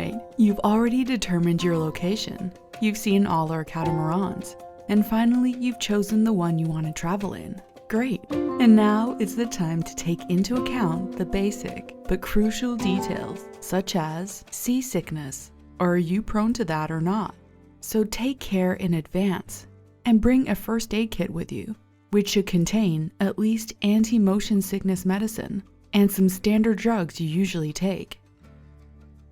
Alright, you've already determined your location. You've seen all our catamarans. And finally, you've chosen the one you want to travel in. Great! And now it's the time to take into account the basic but crucial details, such as seasickness. Are you prone to that or not? So take care in advance and bring a first aid kit with you, which should contain at least anti-motion sickness medicine and some standard drugs you usually take.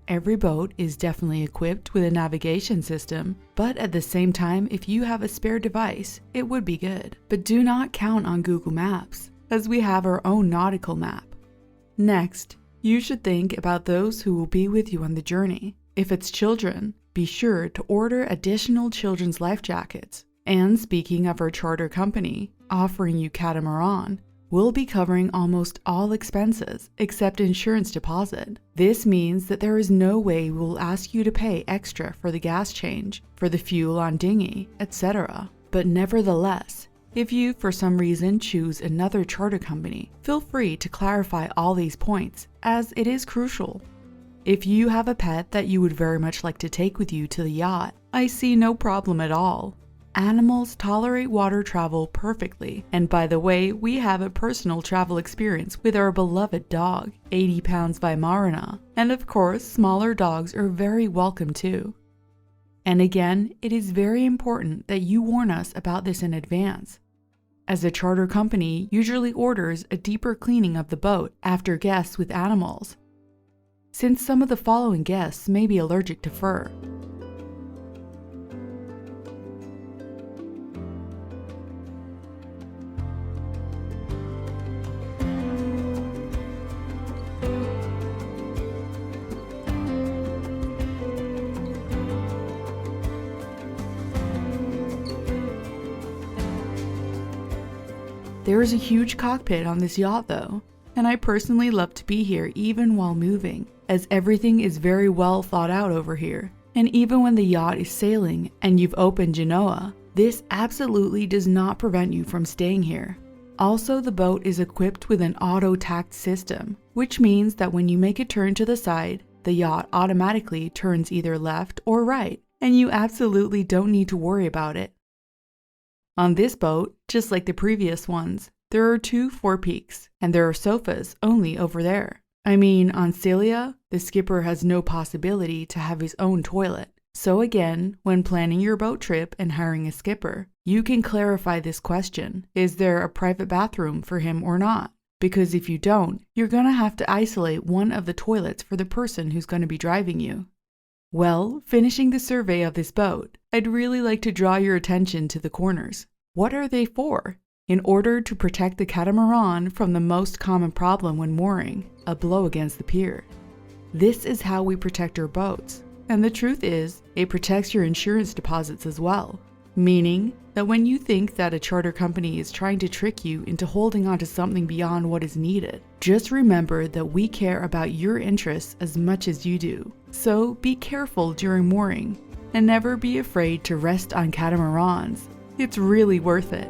Every boat is definitely equipped with a navigation system, but at the same time, if you have a spare device, it would be good. But do not count on Google Maps, as we have our own nautical map. Next, you should think about those who will be with you on the journey. If it's children, be sure to order additional children's life jackets. And speaking of our charter company, offering you catamaran, we'll be covering almost all expenses except insurance deposit. This means that there is no way we'll ask you to pay extra for the gas change, for the fuel on dinghy, etc. But nevertheless, if you for some reason choose another charter company, feel free to clarify all these points, as it is crucial. If you have a pet that you would very much like to take with you to the yacht, I see no problem at all. Animals tolerate water travel perfectly, and by the way, we have a personal travel experience with our beloved dog, 80 pounds Weimaraner, and of course, smaller dogs are very welcome too. And again, it is very important that you warn us about this in advance, as a charter company usually orders a deeper cleaning of the boat after guests with animals, since some of the following guests may be allergic to fur. There is a huge cockpit on this yacht though, and I personally love to be here even while moving, as everything is very well thought out over here. And even when the yacht is sailing and you've opened Genoa, this absolutely does not prevent you from staying here. Also, the boat is equipped with an auto-tact system, which means that when you make a turn to the side, the yacht automatically turns either left or right, and you absolutely don't need to worry about it. On this boat, just like the previous ones, there are 2 forepeaks, and there are sofas only over there. I mean, on Celia, the skipper has no possibility to have his own toilet. So again, when planning your boat trip and hiring a skipper, you can clarify this question: is there a private bathroom for him or not? Because if you don't, you're gonna have to isolate one of the toilets for the person who's gonna be driving you. Well, finishing the survey of this boat, I'd really like to draw your attention to the corners. What are they for? In order to protect the catamaran from the most common problem when mooring, a blow against the pier. This is how we protect our boats, and the truth is, it protects your insurance deposits as well. Meaning that when you think that a charter company is trying to trick you into holding on to something beyond what is needed, just remember that we care about your interests as much as you do. So be careful during mooring, and never be afraid to rest on catamarans. It's really worth it.